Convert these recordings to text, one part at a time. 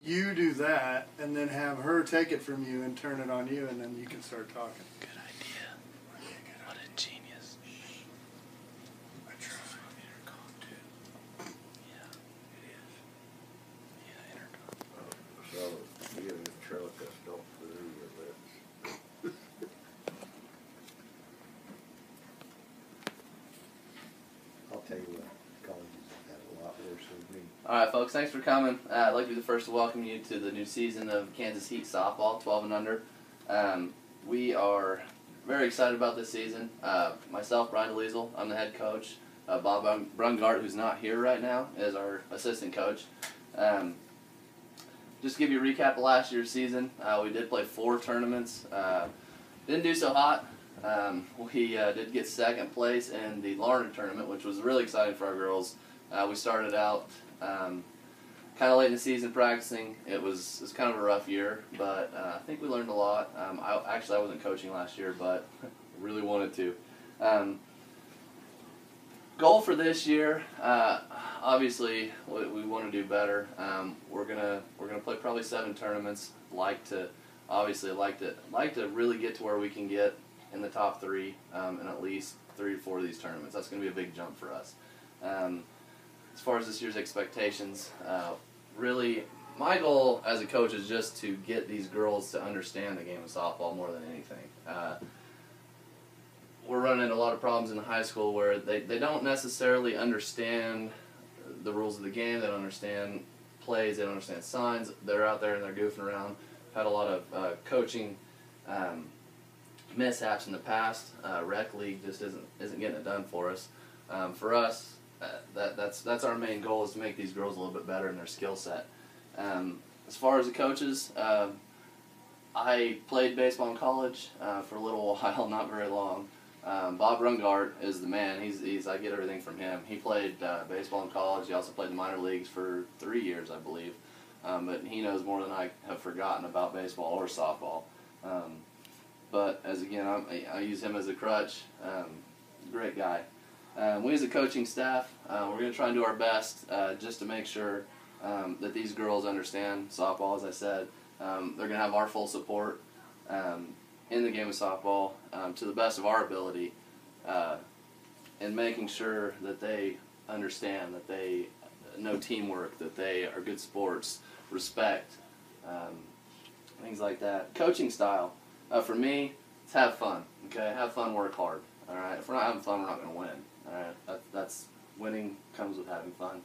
You do that, and then have her take it from you and turn it on you, and then you can start talking. Good idea. What a genius. I try. Intercom too. Yeah. It is. Yeah, intercom. So you get a ventriloquist, don't through your lips. I'll tell you what, colleges have had a lot worse than me. Alright folks, thanks for coming. I'd like to be the first to welcome you to the new season of Kansas Heat Softball, 12 and under. We are very excited about this season. Myself, Brian DeLiesel, I'm the head coach. Bob Brungart, who's not here right now, is our assistant coach. Just to give you a recap of last year's season, we did play 4 tournaments. Didn't do so hot. We did get second place in the Larner tournament, which was really exciting for our girls. We started out kind of late in the season practicing. It was kind of a rough year, but I think we learned a lot. I wasn't coaching last year, but really wanted to. Goal for this year, obviously, we want to do better. We're gonna play probably 7 tournaments. Like to really get to where we can get in the top 3 in at least 3 or 4 of these tournaments. That's going to be a big jump for us. As far as this year's expectations, really, my goal as a coach is just to get these girls to understand the game of softball more than anything. We're running into a lot of problems in high school where they don't necessarily understand the rules of the game. They don't understand plays. They don't understand signs. They're out there and they're goofing around. Had a lot of coaching mishaps in the past. Rec league just isn't getting it done for us. For us, that's our main goal, is to make these girls a little bit better in their skill set. As far as the coaches, I played baseball in college for a little while, not very long. Bob Brungart is the man. I get everything from him. He played baseball in college. He also played the minor leagues for 3 years, I believe. But he knows more than I have forgotten about baseball or softball. But I use him as a crutch. Great guy. We as a coaching staff, we're going to try and do our best just to make sure that these girls understand softball, as I said. They're going to have our full support in the game of softball to the best of our ability, and making sure that they understand, that they know teamwork, that they are good sports, respect, things like that. Coaching style, for me, it's have fun. Okay, have fun, work hard. All right, if we're not having fun, we're not going to win. All right, that's winning comes with having fun.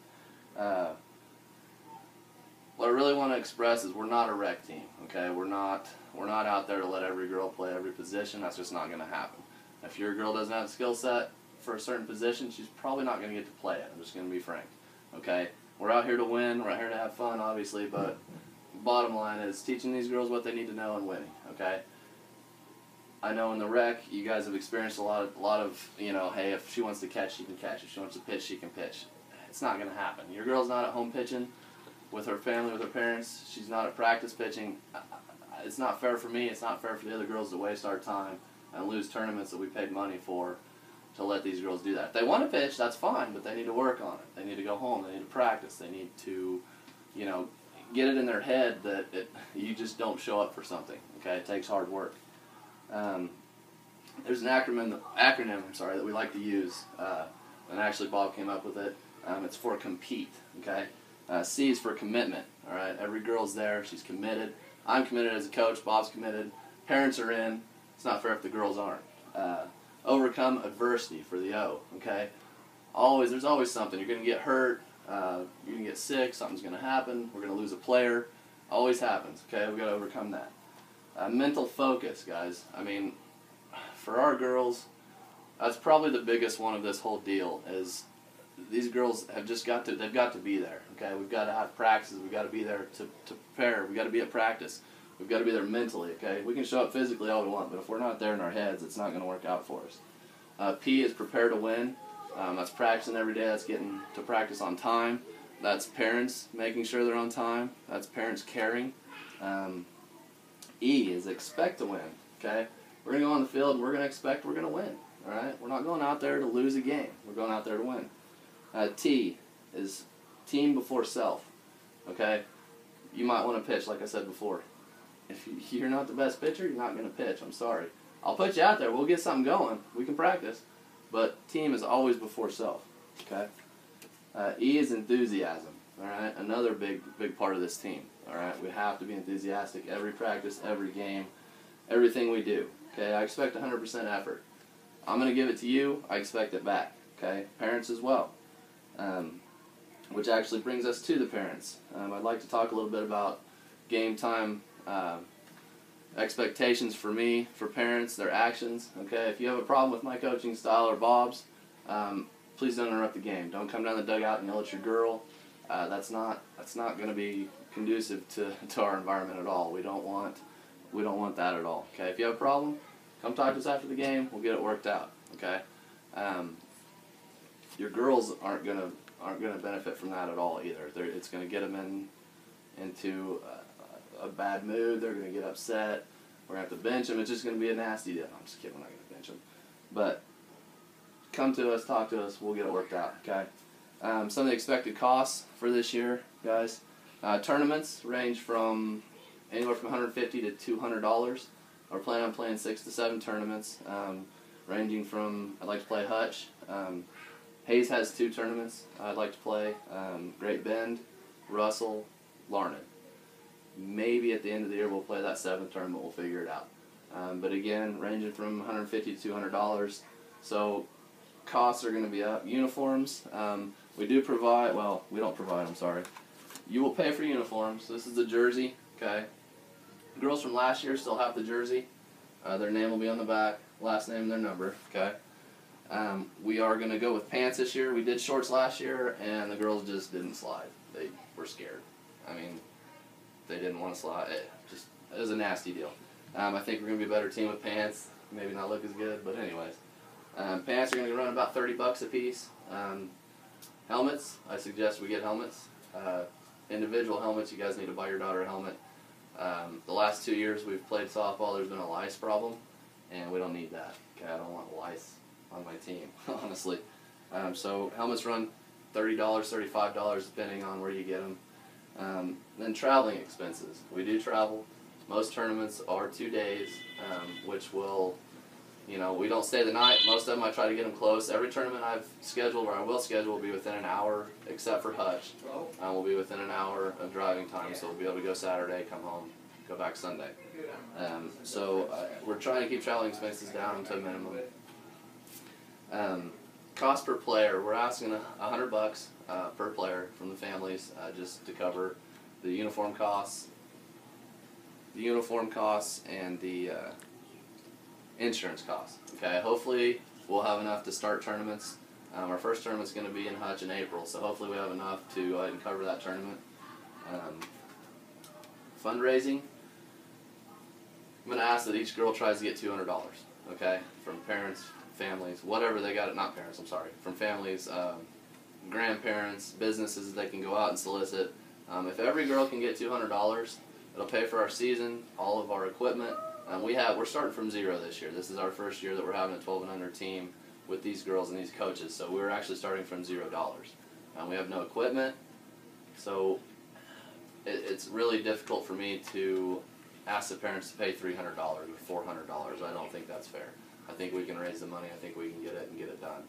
What I really want to express is we're not a rec team. Okay, we're not out there to let every girl play every position. That's just not going to happen. If your girl doesn't have a skill set for a certain position, she's probably not going to get to play it. I'm just going to be frank. Okay, we're out here to win. We're out here to have fun, obviously, but bottom line is teaching these girls what they need to know and winning. Okay. I know in the rec, you guys have experienced a lot of, hey, if she wants to catch, she can catch. If she wants to pitch, she can pitch. It's not going to happen. Your girl's not at home pitching with her family, with her parents. She's not at practice pitching. It's not fair for me. It's not fair for the other girls to waste our time and lose tournaments that we paid money for to let these girls do that. If they want to pitch, that's fine, but they need to work on it. They need to go home. They need to practice. They need to, get it in their head that you just don't show up for something. Okay, it takes hard work. There's an acronym that we like to use, and actually Bob came up with it. It's for compete. Okay, C is for commitment. All right, every girl's there. She's committed. I'm committed as a coach. Bob's committed. Parents are in. It's not fair if the girls aren't. Overcome adversity for the O. Okay, there's always something. You're going to get hurt. You're going to get sick. Something's going to happen. We're going to lose a player. Always happens. Okay, we've got to overcome that. Mental focus, guys. I mean, for our girls, that's probably the biggest one of this whole deal. Is these girls have they've got to be there. Okay, we've got to have practices. We've got to be there to prepare. We've got to be at practice. We've got to be there mentally. Okay, we can show up physically all we want, but if we're not there in our heads, it's not going to work out for us. P is prepare to win. That's practicing every day. That's getting to practice on time. That's parents making sure they're on time. That's parents caring. E is expect to win. Okay, we're going to go on the field and we're going to expect we're going to win. All right, we're not going out there to lose a game. We're going out there to win. T is team before self. Okay, you might want to pitch, like I said before. If you're not the best pitcher, you're not going to pitch. I'm sorry. I'll put you out there. We'll get something going. We can practice. But team is always before self. Okay? E is enthusiasm. All right? Another big part of this team. All right? We have to be enthusiastic every practice, every game, everything we do. Okay? I expect 100% effort. I'm going to give it to you. I expect it back. Okay? Parents as well. Which actually brings us to the parents. I'd like to talk a little bit about game time expectations for me, for parents, their actions. Okay, if you have a problem with my coaching style or Bob's, please don't interrupt the game. Don't come down the dugout and yell at your girl. That's not going to be conducive to our environment at all. We don't want that at all. Okay, if you have a problem, come talk to us after the game. We'll get it worked out. Okay, your girls aren't gonna benefit from that at all either. It's gonna get them into a bad mood. They're going to get upset. We're going to have to bench them. It's just going to be a nasty deal. I'm just kidding. We're not going to bench them. But come to us, talk to us. We'll get it worked out, okay? Some of the expected costs for this year, guys. Tournaments range from anywhere from $150 to $200. We're planning on playing 6 to 7 tournaments, ranging from, I'd like to play Hutch. Hayes has 2 tournaments I'd like to play. Great Bend, Russell, Larned. Maybe at the end of the year we'll play that 7th tournament. We'll figure it out. But again, ranging from $150 to $200. So costs are going to be up. Uniforms, we do provide. Well, we don't provide. I'm sorry. You will pay for uniforms. This is the jersey. Okay. Girls from last year still have the jersey. Their name will be on the back. Last name, their number. Okay. We are going to go with pants this year. We did shorts last year, and the girls just didn't slide. They were scared. I mean, they didn't want to slide. It was a nasty deal. I think we're going to be a better team with pants. Maybe not look as good, but anyways. Pants are going to run about $30 a piece. Helmets, I suggest we get helmets. Individual helmets, you guys need to buy your daughter a helmet. The last 2 years we've played softball, there's been a lice problem, and we don't need that. Okay, I don't want lice on my team, honestly. So helmets run $30, $35, depending on where you get them. Then traveling expenses. We do travel. Most tournaments are 2 days, which will, we don't stay the night. Most of them I try to get them close. Every tournament I've scheduled, or I will schedule, will be within an hour, except for Hutch. We'll be within an hour of driving time, so we'll be able to go Saturday, come home, go back Sunday. So we're trying to keep traveling expenses down to a minimum. Cost per player, we're asking $100 per player from the families, just to cover the uniform costs, and the insurance costs. Okay, hopefully we'll have enough to start tournaments. Our first tournament's going to be in Hutch in April, so hopefully we have enough to go ahead and cover that tournament. Fundraising, I'm going to ask that each girl tries to get $200, okay, from parents, families, whatever they got, not parents, I'm sorry, from families, grandparents, businesses that they can go out and solicit. If every girl can get $200, it'll pay for our season, all of our equipment. We're starting from zero this year. This is our first year that we're having a 12 and under team with these girls and these coaches, so we're actually starting from $0. We have no equipment, so it's really difficult for me to ask the parents to pay $300 or $400. I don't think that's fair. I think we can raise the money. I think we can get it and get it done.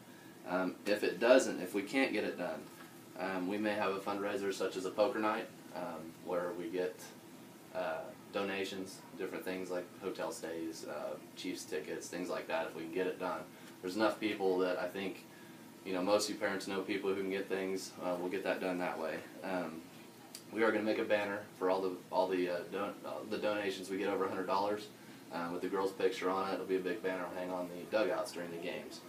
If we can't get it done, we may have a fundraiser such as a poker night, where we get donations, different things like hotel stays, Chiefs tickets, things like that. If we can get it done, there's enough people that I think, most of you parents know people who can get things. We'll get that done that way. We are going to make a banner for all the donations we get over $100. With the girl's picture on it. It'll be a big banner hang on the dugouts during the games.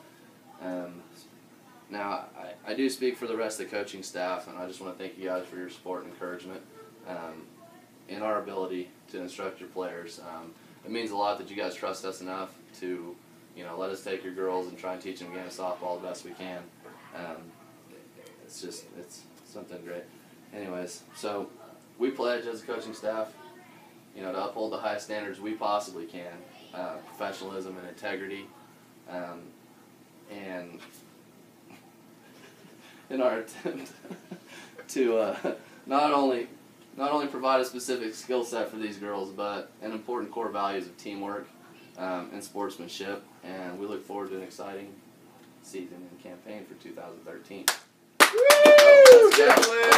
Now, I do speak for the rest of the coaching staff, and I just want to thank you guys for your support and encouragement in our ability to instruct your players. It means a lot that you guys trust us enough to, let us take your girls and try and teach them a game of softball the best we can. It's something great. Anyways, so we pledge as a coaching staff, to uphold the highest standards we possibly can, professionalism and integrity, and in our attempt to not only not only provide a specific skill set for these girls, but an important core values of teamwork and sportsmanship. And we look forward to an exciting season and campaign for 2013. Woo!